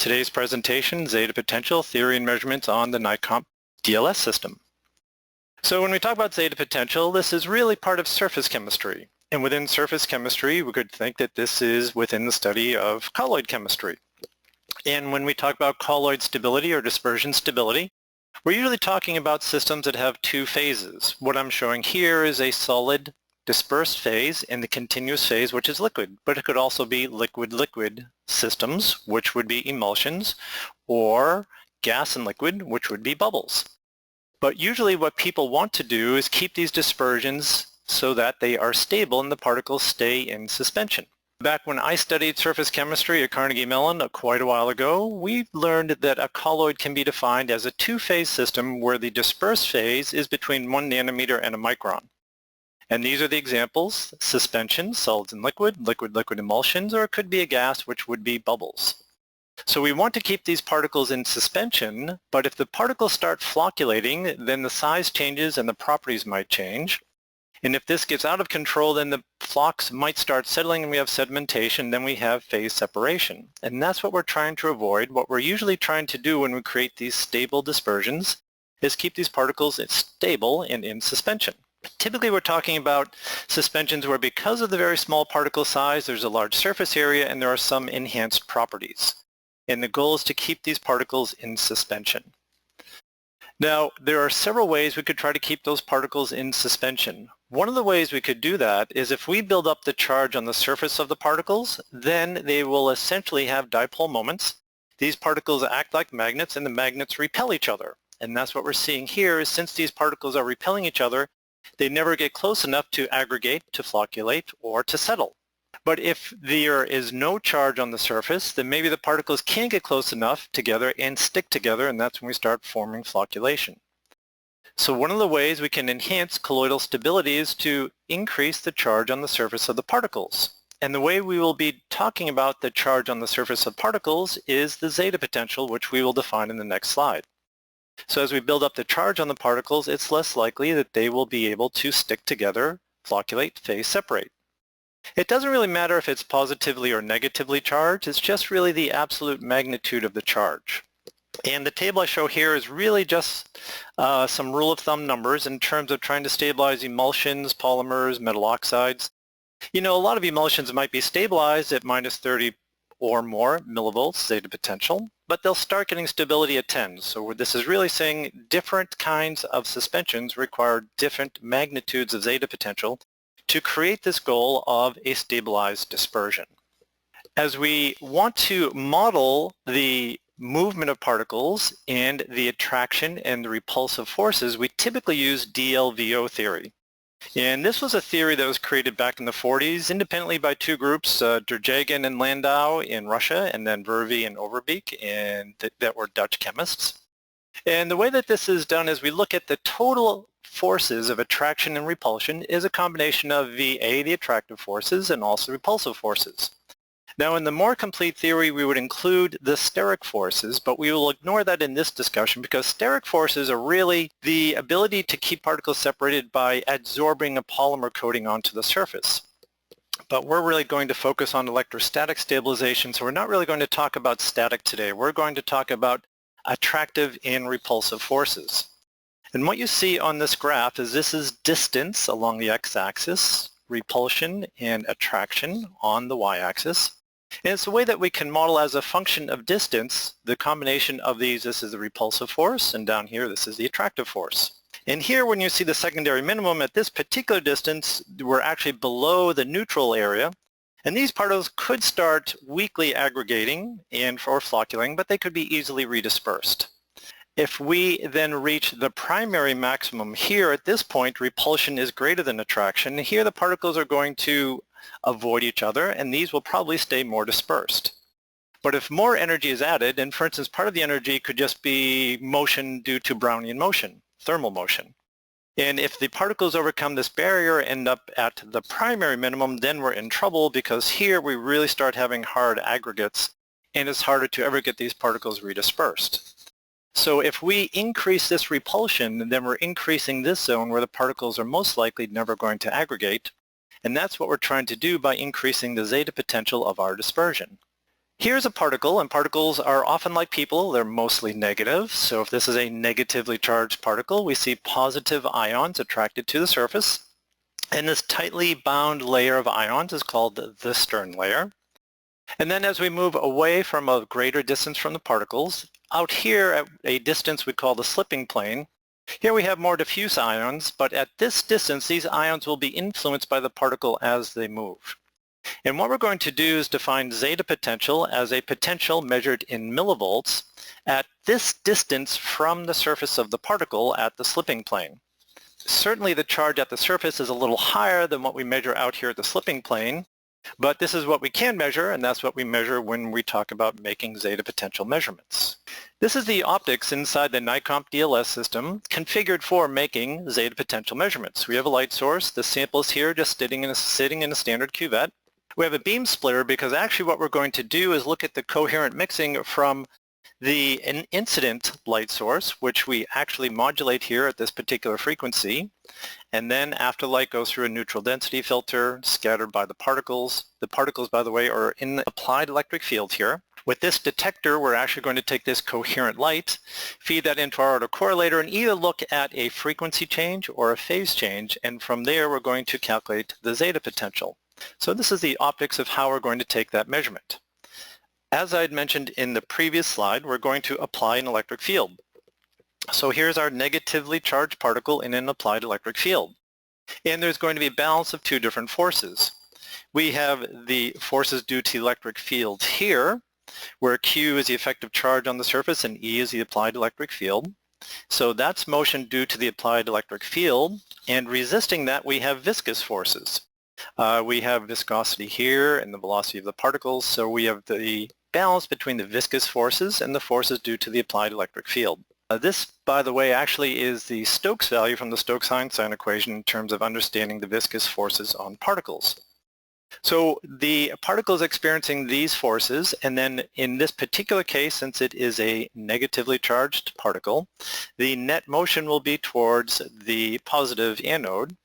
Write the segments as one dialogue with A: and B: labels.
A: Today's presentation, Zeta Potential, Theory and Measurements on the Nicomp DLS system. So when we talk about zeta potential, this is really part of surface chemistry. And within surface chemistry, we could think that this is within the study of colloid chemistry. And when we talk about colloid stability or dispersion stability, we're usually talking about systems that have two phases. What I'm showing here is a solid dispersed phase and the continuous phase, which is liquid, but it could also be liquid-liquid systems, which would be emulsions, or gas and liquid, which would be bubbles. But usually what people want to do is keep these dispersions so that they are stable and the particles stay in suspension. Back when I studied surface chemistry at Carnegie Mellon quite a while ago, we learned that a colloid can be defined as a two-phase system where the dispersed phase is between 1 nanometer and a micron. And these are the examples: suspension, solids and liquid, liquid-liquid emulsions, or it could be a gas, which would be bubbles. So we want to keep these particles in suspension, but if the particles start flocculating, then the size changes and the properties might change. And if this gets out of control, then the flocks might start settling and we have sedimentation, then we have phase separation. And that's what we're trying to avoid. What we're usually trying to do when we create these stable dispersions is keep these particles stable and in suspension. Typically we're talking about suspensions where, because of the very small particle size, there's a large surface area and there are some enhanced properties. And the goal is to keep these particles in suspension. Now, there are several ways we could try to keep those particles in suspension. One of the ways we could do that is if we build up the charge on the surface of the particles, then they will essentially have dipole moments. These particles act like magnets and the magnets repel each other. And that's what we're seeing here, is since these particles are repelling each other, they never get close enough to aggregate, to flocculate, or to settle. But if there is no charge on the surface, then maybe the particles can't get close enough together and stick together, and that's when we start forming flocculation. So one of the ways we can enhance colloidal stability is to increase the charge on the surface of the particles. And the way we will be talking about the charge on the surface of particles is the zeta potential, which we will define in the next slide. So as we build up the charge on the particles, it's less likely that they will be able to stick together, flocculate, phase separate. It doesn't really matter if it's positively or negatively charged, it's just really the absolute magnitude of the charge. And the table I show here is really just some rule of thumb numbers in terms of trying to stabilize emulsions, polymers, metal oxides. You know, a lot of emulsions might be stabilized at minus 30 or more millivolts zeta potential, but they'll start getting stability at 10. So this is really saying different kinds of suspensions require different magnitudes of zeta potential to create this goal of a stabilized dispersion. As we want to model the movement of particles and the attraction and the repulsive forces, we typically use DLVO theory. And this was a theory that was created back in the 40s independently by two groups, Drjagin and Landau in Russia, and then Vervey and Overbeek, and that were Dutch chemists. And the way that this is done is we look at the total forces of attraction and repulsion is a combination of VA, the attractive forces, and also repulsive forces. Now in the more complete theory we would include the steric forces, but we will ignore that in this discussion because steric forces are really the ability to keep particles separated by adsorbing a polymer coating onto the surface. But we're really going to focus on electrostatic stabilization, so we're not really going to talk about static today. We're going to talk about attractive and repulsive forces. And what you see on this graph is this is distance along the x-axis, repulsion and attraction on the y-axis. And it's a way that we can model as a function of distance the combination of these. This is the repulsive force, and down here this is the attractive force. And here when you see the secondary minimum at this particular distance, we're actually below the neutral area. And these particles could start weakly aggregating or flocculating, but they could be easily redispersed. If we then reach the primary maximum here at this point, repulsion is greater than attraction. Here the particles are going to avoid each other, and these will probably stay more dispersed. But if more energy is added, and for instance part of the energy could just be motion due to Brownian motion, thermal motion. And if the particles overcome this barrier, end up at the primary minimum, then we're in trouble because here we really start having hard aggregates and it's harder to ever get these particles redispersed. So if we increase this repulsion, then we're increasing this zone where the particles are most likely never going to aggregate. And that's what we're trying to do by increasing the zeta potential of our dispersion. Here's a particle, and particles are often like people. They're mostly negative. So if this is a negatively charged particle, we see positive ions attracted to the surface. And this tightly bound layer of ions is called the stern layer. And then as we move away from a greater distance from the particles, out here at a distance we call the slipping plane, here we have more diffuse ions, but at this distance these ions will be influenced by the particle as they move. And what we're going to do is define zeta potential as a potential measured in millivolts at this distance from the surface of the particle at the slipping plane. Certainly the charge at the surface is a little higher than what we measure out here at the slipping plane, but this is what we can measure, and that's what we measure when we talk about making zeta potential measurements. This is the optics inside the Nicomp DLS system configured for making zeta potential measurements. We have a light source. The sample is here just sitting in a standard cuvette. We have a beam splitter because actually what we're going to do is look at the coherent mixing from the incident light source, which we actually modulate here at this particular frequency. And then after light goes through a neutral density filter scattered by the particles. The particles, by the way, are in the applied electric field here. With this detector, we're actually going to take this coherent light, feed that into our autocorrelator, and either look at a frequency change or a phase change. And from there, we're going to calculate the zeta potential. So this is the optics of how we're going to take that measurement. As I had mentioned in the previous slide, we're going to apply an electric field. So here's our negatively charged particle in an applied electric field. And there's going to be a balance of two different forces. We have the forces due to the electric field here, where Q is the effective charge on the surface and E is the applied electric field. So that's motion due to the applied electric field, and resisting that we have viscous forces. We have viscosity here and the velocity of the particles, so we have the balance between the viscous forces and the forces due to the applied electric field. This, by the way, actually is the Stokes value from the Stokes-Einstein equation in terms of understanding the viscous forces on particles. So the particle is experiencing these forces, and then in this particular case, since it is a negatively charged particle, the net motion will be towards the positive anode.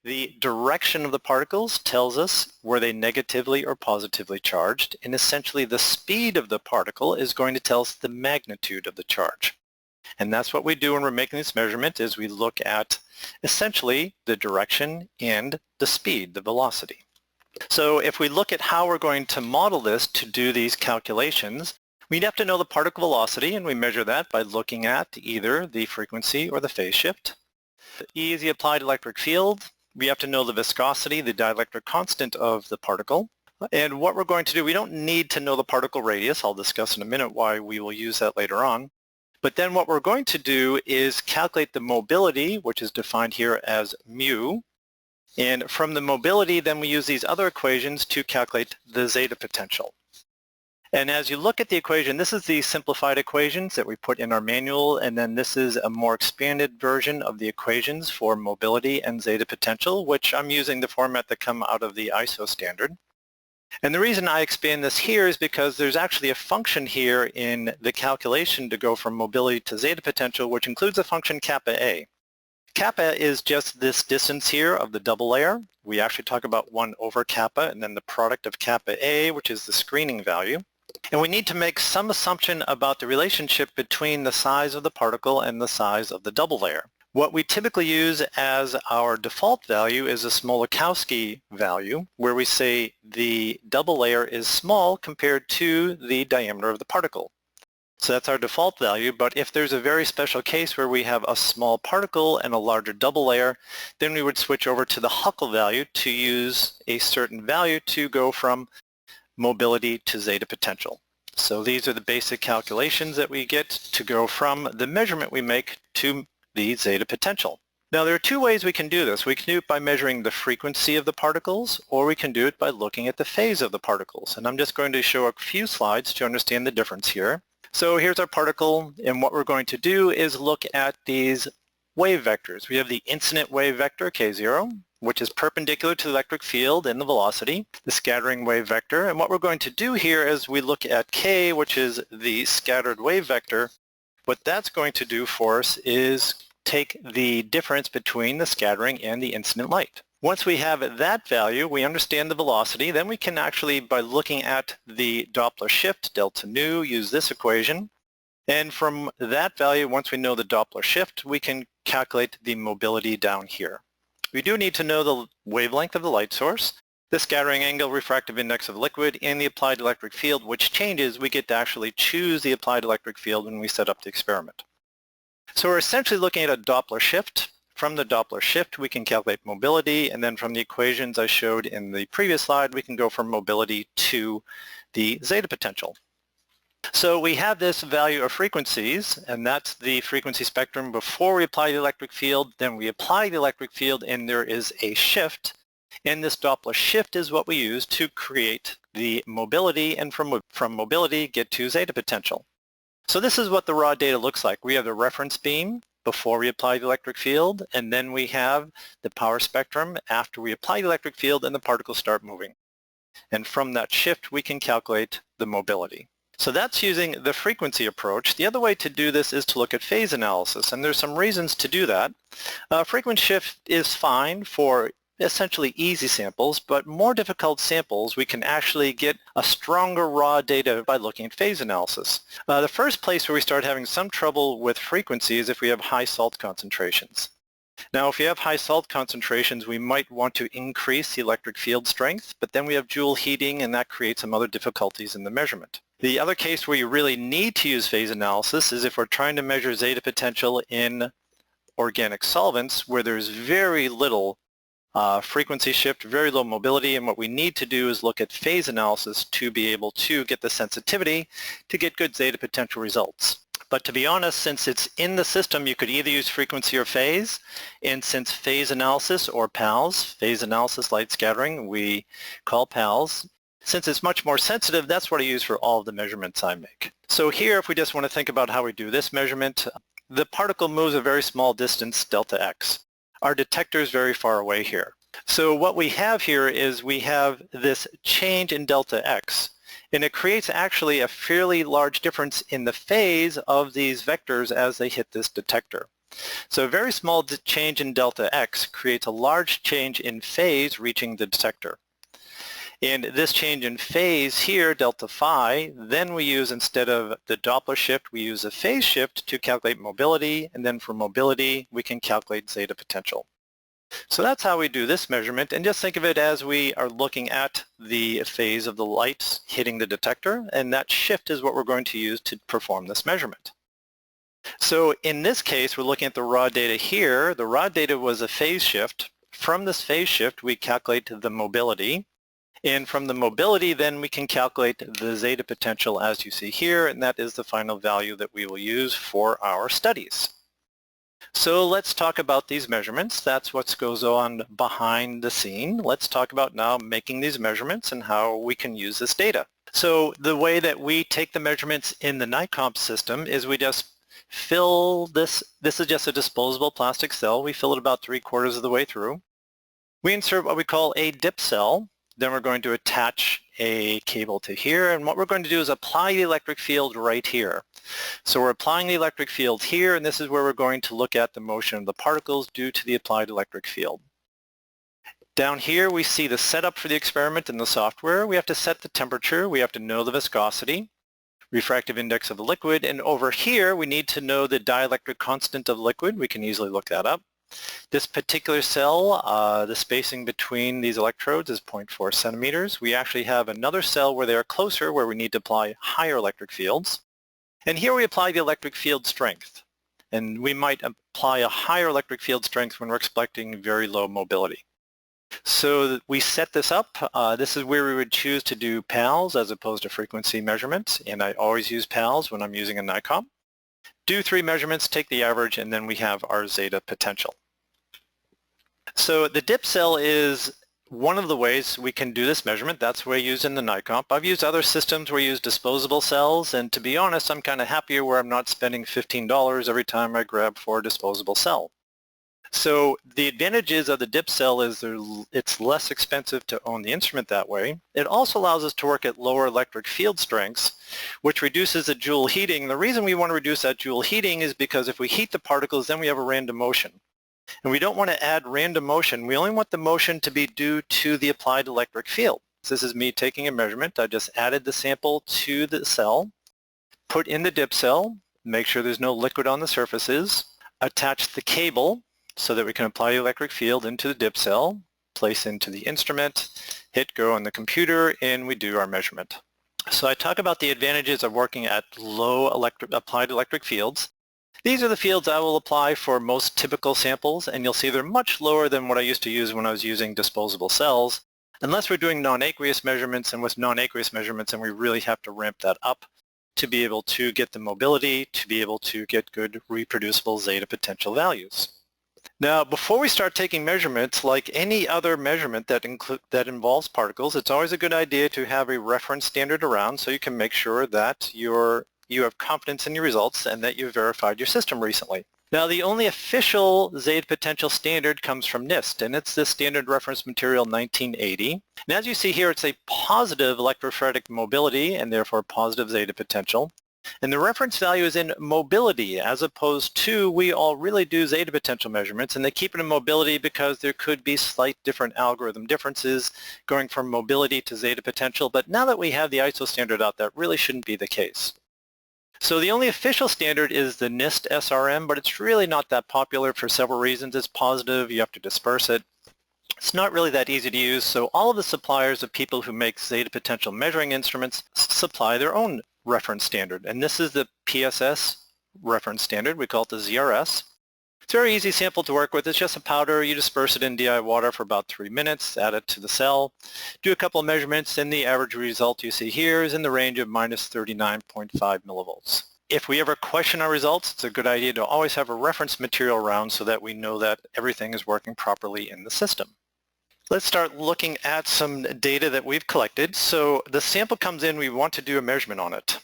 A: The direction of the particles tells us were they negatively or positively charged, and essentially the speed of the particle is going to tell us the magnitude of the charge. And that's what we do when we're making this measurement, is we look at essentially the direction and the speed, the velocity. So if we look at how we're going to model this to do these calculations, we'd have to know the particle velocity, and we measure that by looking at either the frequency or the phase shift. E is the applied electric field. We have to know the viscosity, the dielectric constant of the particle. And what we're going to do, we don't need to know the particle radius. I'll discuss in a minute why we will use that later on. But then what we're going to do is calculate the mobility, which is defined here as mu. And from the mobility, then we use these other equations to calculate the zeta potential. And as you look at the equation, this is the simplified equations that we put in our manual, and then this is a more expanded version of the equations for mobility and zeta potential, which I'm using the format that come out of the ISO standard. And the reason I expand this here is because there's actually a function here in the calculation to go from mobility to zeta potential, which includes a function kappa A. Kappa is just this distance here of the double layer. We actually talk about 1 over kappa and then the product of kappa A, which is the screening value. And we need to make some assumption about the relationship between the size of the particle and the size of the double layer. What we typically use as our default value is a Smolakowski value, where we say the double layer is small compared to the diameter of the particle. So that's our default value, but if there's a very special case where we have a small particle and a larger double layer, then we would switch over to the Huckel value to use a certain value to go from mobility to zeta potential. So these are the basic calculations that we get to go from the measurement we make to the zeta potential. Now there are two ways we can do this. We can do it by measuring the frequency of the particles, or we can do it by looking at the phase of the particles. And I'm just going to show a few slides to understand the difference here. So here's our particle, and what we're going to do is look at these wave vectors. We have the incident wave vector, k0, which is perpendicular to the electric field and the velocity, the scattering wave vector. And what we're going to do here is we look at k, which is the scattered wave vector. What that's going to do for us is take the difference between the scattering and the incident light. Once we have that value, we understand the velocity, then we can actually, by looking at the Doppler shift, delta nu, use this equation. And from that value, once we know the Doppler shift, we can calculate the mobility down here. We do need to know the wavelength of the light source, the scattering angle, refractive index of liquid, and the applied electric field, which changes. We get to actually choose the applied electric field when we set up the experiment. So we're essentially looking at a Doppler shift. From the Doppler shift, we can calculate mobility, and then from the equations I showed in the previous slide, we can go from mobility to the zeta potential. So we have this value of frequencies, and that's the frequency spectrum before we apply the electric field. Then we apply the electric field, and there is a shift. And this Doppler shift is what we use to create the mobility, and from mobility get to zeta potential. So this is what the raw data looks like. We have the reference beam before we apply the electric field, and then we have the power spectrum after we apply the electric field and the particles start moving. And from that shift, we can calculate the mobility. So that's using the frequency approach. The other way to do this is to look at phase analysis, and there's some reasons to do that. Frequency shift is fine for essentially easy samples, but more difficult samples, we can actually get a stronger raw data by looking at phase analysis. The first place where we start having some trouble with frequency is if we have high salt concentrations. Now, if you have high salt concentrations, we might want to increase the electric field strength, but then we have Joule heating, and that creates some other difficulties in the measurement. The other case where you really need to use phase analysis is if we're trying to measure zeta potential in organic solvents, where there's very little frequency shift, very low mobility, and what we need to do is look at phase analysis to be able to get the sensitivity to get good zeta potential results. But to be honest, since it's in the system, you could either use frequency or phase, and since phase analysis, or PALS, phase analysis light scattering, we call PALS, since it's much more sensitive, that's what I use for all of the measurements I make. So here, if we just want to think about how we do this measurement, the particle moves a very small distance, delta x. Our detector is very far away here. So what we have here is we have this change in delta x, and it creates actually a fairly large difference in the phase of these vectors as they hit this detector. So a very small change in delta x creates a large change in phase reaching the detector. And this change in phase here, delta phi, then we use, instead of the Doppler shift, we use a phase shift to calculate mobility, and then for mobility, we can calculate zeta potential. So that's how we do this measurement, and just think of it as we are looking at the phase of the light hitting the detector, and that shift is what we're going to use to perform this measurement. So in this case, we're looking at the raw data here. The raw data was a phase shift. From this phase shift, we calculate the mobility. And from the mobility, then we can calculate the zeta potential as you see here, and that is the final value that we will use for our studies. So let's talk about these measurements. That's what goes on behind the scene. Let's talk about now making these measurements and how we can use this data. So the way that we take the measurements in the Nicomp system is we just fill this. This is just a disposable plastic cell. We fill it about 3/4 of the way through. We insert what we call a dip cell. Then we're going to attach a cable to here, and what we're going to do is apply the electric field right here. So we're applying the electric field here, and this is where we're going to look at the motion of the particles due to the applied electric field. Down here we see the setup for the experiment in the software. We have to set the temperature, we have to know the viscosity, refractive index of the liquid, and over here we need to know the dielectric constant of liquid. We can easily look that up. This particular cell, the spacing between these electrodes is 0.4 centimeters. We actually have another cell where they are closer, where we need to apply higher electric fields. And here we apply the electric field strength. And we might apply a higher electric field strength when we're expecting very low mobility. So we set this up. This is where we would choose to do PALS as opposed to frequency measurements. And I always use PALS when I'm using a Nicomp. Do 3 measurements, take the average, and then we have our zeta potential. So the dip cell is one of the ways we can do this measurement. That's what I use in the Nicomp. I've used other systems where I use disposable cells, and to be honest, I'm kind of happier where I'm not spending $15 every time I grab for a disposable cell. So the advantages of the dip cell is it's less expensive to own the instrument that way. It also allows us to work at lower electric field strengths, which reduces the Joule heating. The reason we want to reduce that Joule heating is because if we heat the particles, then we have a random motion. And we don't want to add random motion. We only want the motion to be due to the applied electric field. So this is me taking a measurement. I just added the sample to the cell, put in the dip cell, make sure there's no liquid on the surfaces, attach the cable so that we can apply the electric field into the dip cell, place into the instrument, hit go on the computer, and we do our measurement. So I talk about the advantages of working at low applied electric fields. These are the fields I will apply for most typical samples, and you'll see they're much lower than what I used to use when I was using disposable cells, unless we're doing non-aqueous measurements, and with non-aqueous measurements, and we really have to ramp that up to be able to get the mobility, to be able to get good reproducible zeta potential values. Now, before we start taking measurements, like any other measurement that involves particles, it's always a good idea to have a reference standard around so you can make sure that you have confidence in your results and that you've verified your system recently. Now, the only official zeta potential standard comes from NIST, and it's the Standard Reference Material 1980. And as you see here, it's a positive electrophoretic mobility and therefore positive zeta potential. And the reference value is in mobility, as opposed to we all really do zeta potential measurements, and they keep it in mobility because there could be slight different algorithm differences going from mobility to zeta potential. But now that we have the ISO standard out, that really shouldn't be the case. So the only official standard is the NIST SRM, but it's really not that popular for several reasons. It's positive, you have to disperse it. It's not really that easy to use, so all of the suppliers of people who make zeta potential measuring instruments supply their own reference standard, and this is the PSS reference standard. We call it the ZRS. It's a very easy sample to work with. It's just a powder. You disperse it in DI water for about 3 minutes, add it to the cell, do a couple of measurements, and the average result you see here is in the range of minus 39.5 millivolts. If we ever question our results, it's a good idea to always have a reference material around so that we know that everything is working properly in the system. Let's start looking at some data that we've collected. So the sample comes in, we want to do a measurement on it.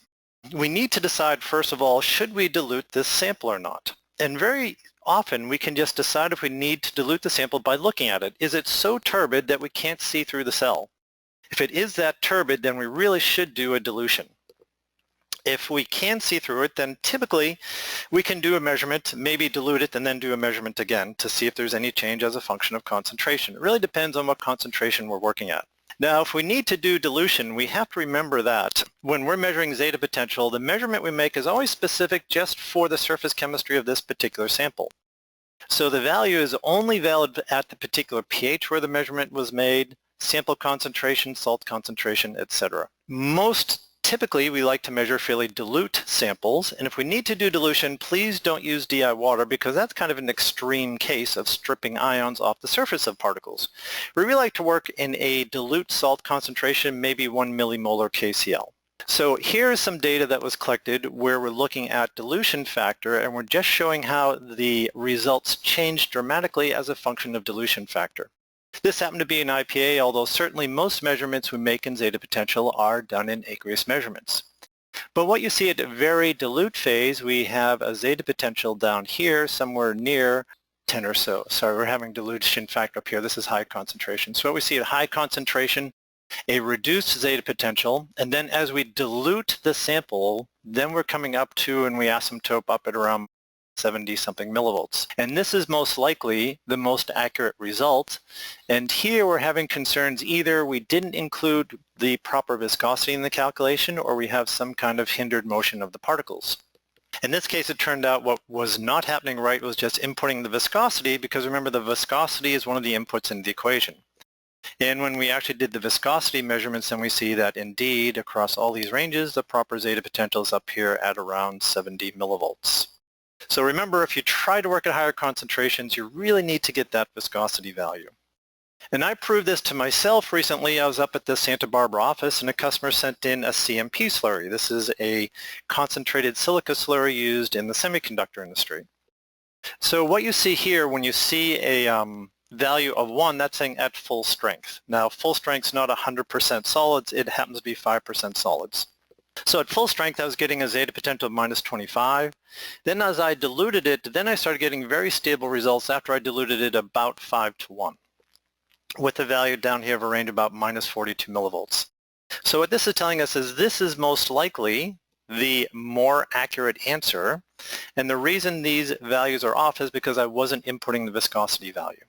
A: We need to decide, first of all, should we dilute this sample or not? And very often we can just decide if we need to dilute the sample by looking at it. Is it so turbid that we can't see through the cell? If it is that turbid, then we really should do a dilution. If we can see through it, then typically we can do a measurement, maybe dilute it, and then do a measurement again to see if there's any change as a function of concentration. It really depends on what concentration we're working at. Now, if we need to do dilution, we have to remember that when we're measuring zeta potential, the measurement we make is always specific just for the surface chemistry of this particular sample. So the value is only valid at the particular pH where the measurement was made, sample concentration, salt concentration, etc. Typically, we like to measure fairly dilute samples, and if we need to do dilution, please don't use DI water because that's kind of an extreme case of stripping ions off the surface of particles. We really like to work in a dilute salt concentration, maybe 1 millimolar KCl. So here's some data that was collected where we're looking at dilution factor, and we're just showing how the results changed dramatically as a function of dilution factor. This happened to be an IPA, although certainly most measurements we make in zeta potential are done in aqueous measurements. But what you see at a very dilute phase, we have a zeta potential down here, somewhere near 10 or so. Sorry, we're having dilution factor up here. This is high concentration. So what we see at high concentration, a reduced zeta potential, and then as we dilute the sample, then we're coming up to, and we asymptote up at around 70-something millivolts. And this is most likely the most accurate result. And here we're having concerns either we didn't include the proper viscosity in the calculation or we have some kind of hindered motion of the particles. In this case, it turned out what was not happening right was just inputting the viscosity, because remember, the viscosity is one of the inputs in the equation. And when we actually did the viscosity measurements, then we see that indeed across all these ranges, the proper zeta potential is up here at around 70 millivolts. So remember, if you try to work at higher concentrations, you really need to get that viscosity value. And I proved this to myself recently. I was up at the Santa Barbara office and a customer sent in a CMP slurry. This is a concentrated silica slurry used in the semiconductor industry. So what you see here, when you see a value of 1, that's saying at full strength. Now, full strength is not 100% solids. It happens to be 5% solids. So at full strength, I was getting a zeta potential of minus 25. Then as I diluted it, then I started getting very stable results after I diluted it about 5 to 1, with a value down here of a range about minus 42 millivolts. So what this is telling us is this is most likely the more accurate answer. And the reason these values are off is because I wasn't inputting the viscosity value.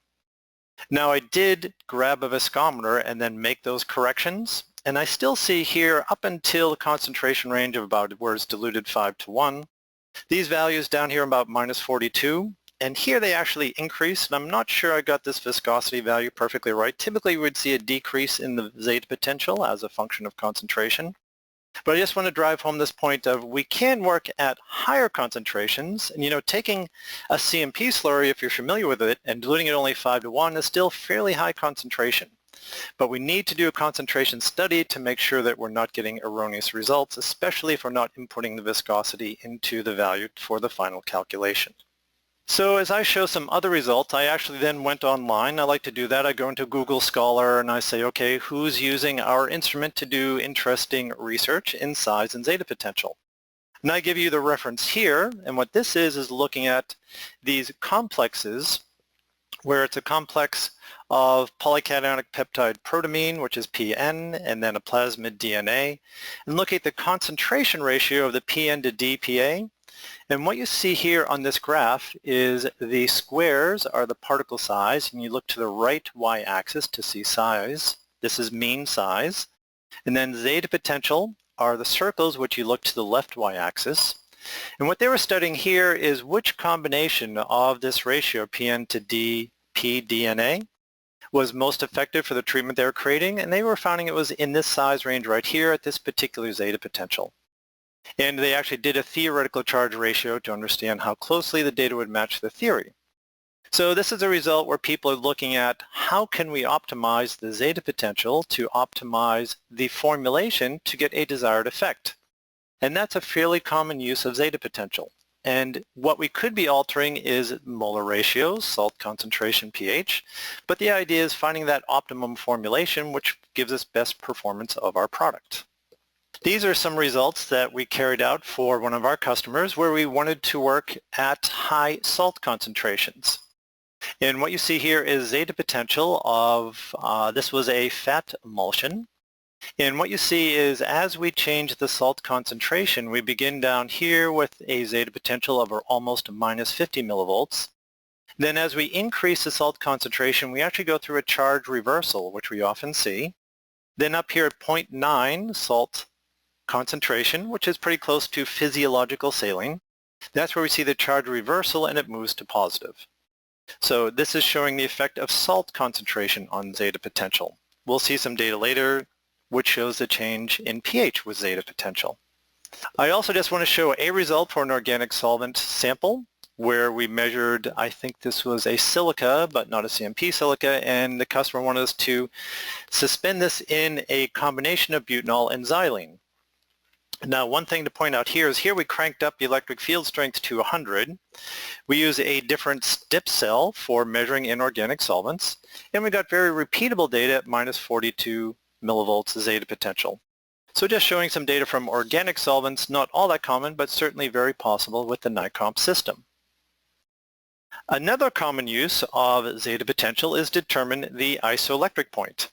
A: Now I did grab a viscometer and then make those corrections, and I still see here up until the concentration range of about where it's diluted 5:1, these values down here about -42, and here they actually increase, and I'm not sure I got this viscosity value perfectly right. Typically we would see a decrease in the zeta potential as a function of concentration. But I just want to drive home this point of we can work at higher concentrations, and taking a CMP slurry, if you're familiar with it, and diluting it only 5:1 is still fairly high concentration. But we need to do a concentration study to make sure that we're not getting erroneous results, especially if we're not inputting the viscosity into the value for the final calculation. So as I show some other results, I actually then went online. I like to do that. I go into Google Scholar and I say, okay, who's using our instrument to do interesting research in size and zeta potential? And I give you the reference here, and what this is looking at these complexes where it's a complex of polycationic peptide protamine, which is PN, and then a plasmid DNA, and look at the concentration ratio of the PN to DPA. And what you see here on this graph is the squares are the particle size, and you look to the right y-axis to see size. This is mean size. And then zeta potential are the circles, which you look to the left y-axis. And what they were studying here is which combination of this ratio, PN to DP-DNA, was most effective for the treatment they were creating, and they were finding it was in this size range right here at this particular zeta potential. And they actually did a theoretical charge ratio to understand how closely the data would match the theory. So this is a result where people are looking at how can we optimize the zeta potential to optimize the formulation to get a desired effect. And that's a fairly common use of zeta potential. And what we could be altering is molar ratios, salt concentration, pH, but the idea is finding that optimum formulation which gives us best performance of our product. These are some results that we carried out for one of our customers where we wanted to work at high salt concentrations. And what you see here is zeta potential of, this was a fat emulsion. And what you see is as we change the salt concentration, we begin down here with a zeta potential of almost -50 millivolts. Then as we increase the salt concentration, we actually go through a charge reversal, which we often see. Then up here at 0.9 salt concentration, which is pretty close to physiological saline, that's where we see the charge reversal and it moves to positive. So this is showing the effect of salt concentration on zeta potential. We'll see some data later which shows the change in pH with zeta potential. I also just want to show a result for an organic solvent sample where we measured, I think this was a silica, but not a CMP silica, and the customer wanted us to suspend this in a combination of butanol and xylene. Now, one thing to point out here is here we cranked up the electric field strength to 100. We use a different dip cell for measuring inorganic solvents, and we got very repeatable data at -42 millivolts zeta potential. So just showing some data from organic solvents, not all that common, but certainly very possible with the Nicomp system. Another common use of zeta potential is determine the isoelectric point.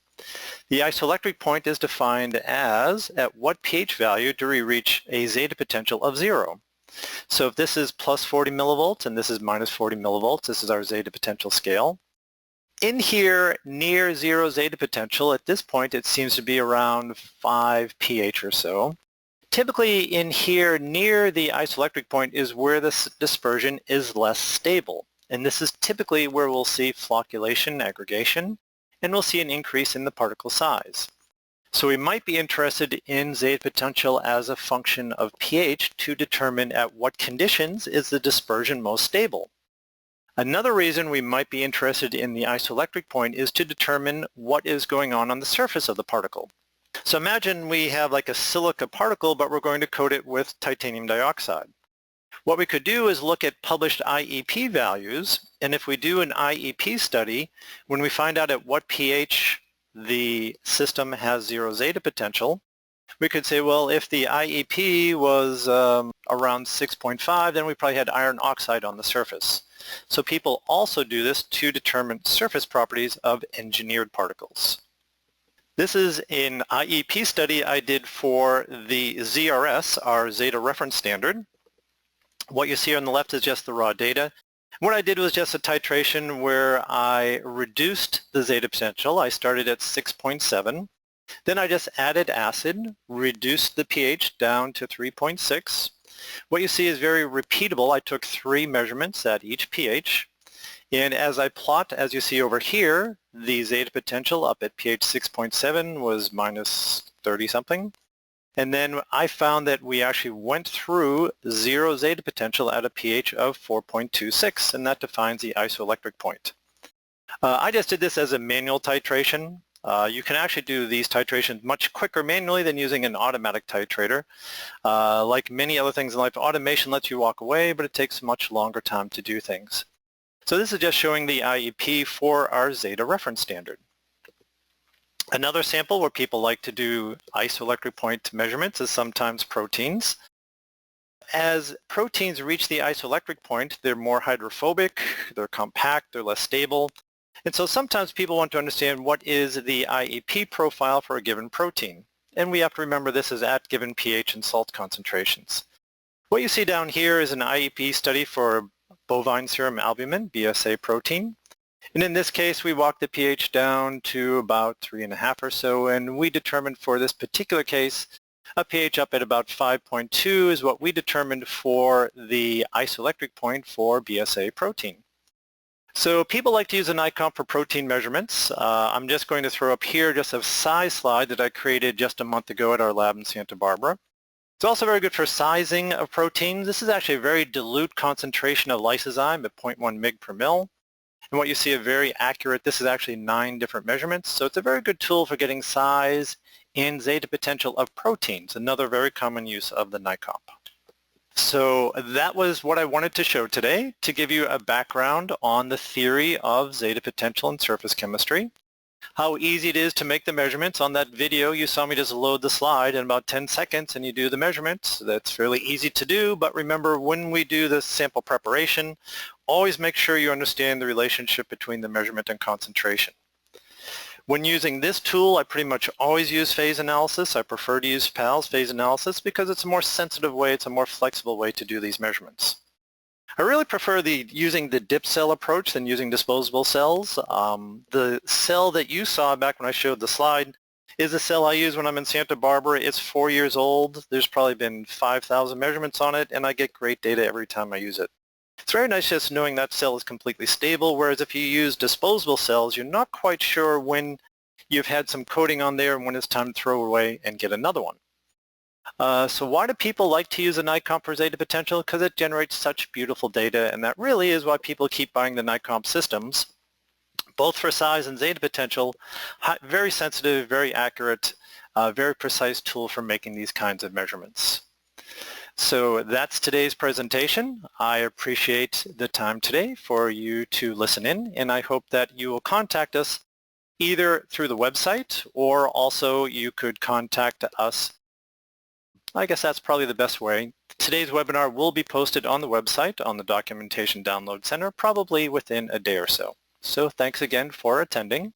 A: The isoelectric point is defined as at what pH value do we reach a zeta potential of 0. So if this is +40 millivolts and this is -40 millivolts, this is our zeta potential scale. In here, near 0 zeta potential, at this point it seems to be around 5 pH or so. Typically in here, near the isoelectric point is where the dispersion is less stable. And this is typically where we'll see flocculation, aggregation, and we'll see an increase in the particle size. So we might be interested in zeta potential as a function of pH to determine at what conditions is the dispersion most stable. Another reason we might be interested in the isoelectric point is to determine what is going on the surface of the particle. So imagine we have like a silica particle, but we're going to coat it with titanium dioxide. What we could do is look at published IEP values, and if we do an IEP study, when we find out at what pH the system has 0 zeta potential, we could say, well, if the IEP was around 6.5, then we probably had iron oxide on the surface. So people also do this to determine surface properties of engineered particles. This is an IEP study I did for the ZRS, our Zeta reference standard. What you see on the left is just the raw data. What I did was just a titration where I reduced the Zeta potential. I started at 6.7. Then I just added acid, reduced the pH down to 3.6. What you see is very repeatable. I took 3 measurements at each pH. And as I plot, as you see over here, the Zeta potential up at pH 6.7 was minus 30 something. And then I found that we actually went through 0 Zeta potential at a pH of 4.26, and that defines the isoelectric point. I just did this as a manual titration. You can actually do these titrations much quicker manually than using an automatic titrator. Like many other things in life, automation lets you walk away, but it takes much longer time to do things. So this is just showing the IEP for our Zeta reference standard. Another sample where people like to do isoelectric point measurements is sometimes proteins. As proteins reach the isoelectric point, they're more hydrophobic, they're compact, they're less stable. And so sometimes people want to understand what is the IEP profile for a given protein. And we have to remember this is at given pH and salt concentrations. What you see down here is an IEP study for bovine serum albumin, BSA protein. And in this case, we walked the pH down to about 3.5 or so, and we determined for this particular case, a pH up at about 5.2 is what we determined for the isoelectric point for BSA protein. So people like to use a Nicomp for protein measurements. I'm just going to throw up here just a size slide that I created just a month ago at our lab in Santa Barbara. It's also very good for sizing of proteins. This is actually a very dilute concentration of lysozyme at 0.1 mg per mil. And what you see are very accurate, this is actually 9 different measurements. So it's a very good tool for getting size and Zeta potential of proteins, another very common use of the Nicomp. So that was what I wanted to show today, to give you a background on the theory of Zeta potential in surface chemistry. How easy it is to make the measurements. On that video you saw me just load the slide in about 10 seconds and you do the measurements. That's fairly easy to do, but remember when we do the sample preparation, always make sure you understand the relationship between the measurement and concentration. When using this tool, I pretty much always use phase analysis. I prefer to use PALS phase analysis because it's a more sensitive way, it's a more flexible way to do these measurements. I really prefer using the dip cell approach than using disposable cells. The cell that you saw back when I showed the slide is the cell I use when I'm in Santa Barbara. It's 4 years old. There's probably been 5,000 measurements on it, and I get great data every time I use it. It's very nice just knowing that cell is completely stable, whereas if you use disposable cells, you're not quite sure when you've had some coating on there and when it's time to throw away and get another one. So why do people like to use a Nicomp for Zeta potential? Because it generates such beautiful data, and that really is why people keep buying the Nicomp systems, both for size and Zeta potential. Very sensitive, very accurate, very precise tool for making these kinds of measurements. So that's today's presentation. I appreciate the time today for you to listen in, and I hope that you will contact us either through the website, or also you could contact us. I guess that's probably the best way. Today's webinar will be posted on the website on the Documentation Download Center probably within a day or so. So thanks again for attending.